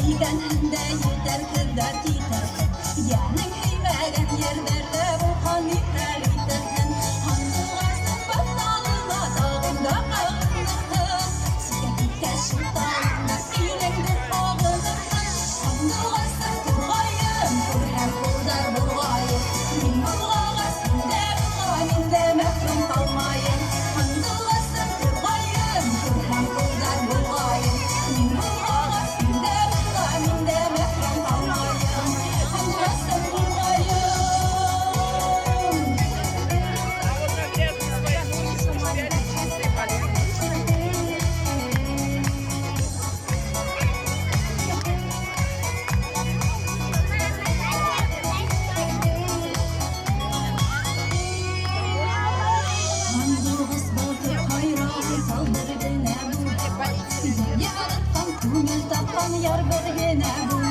Тигәнендә етәр кыздар титәрһен, яның һөймәгән ерләрдә булган итәр итерһен. Һандуғасың баталына тағында ҡағынырһын, сикән иткән шулталына илеңдер ағынырһын. Һандуғасың турғайым, күрһәм ҡулдар болғайым, мин болғаға син дә болға, мин дә мәхрүм ҡалмайым. Һандуғасың турғайым, күрһәм ҡулдар болғайым, мин болғаға син дә болға, мин дә мәхрүм ҡалмайым. Һандуғасың турғайым. Һандуғас балтыр ҡайрағы сал бер генә бу. Яратҡан күңел тапҡан яр бер генә бу.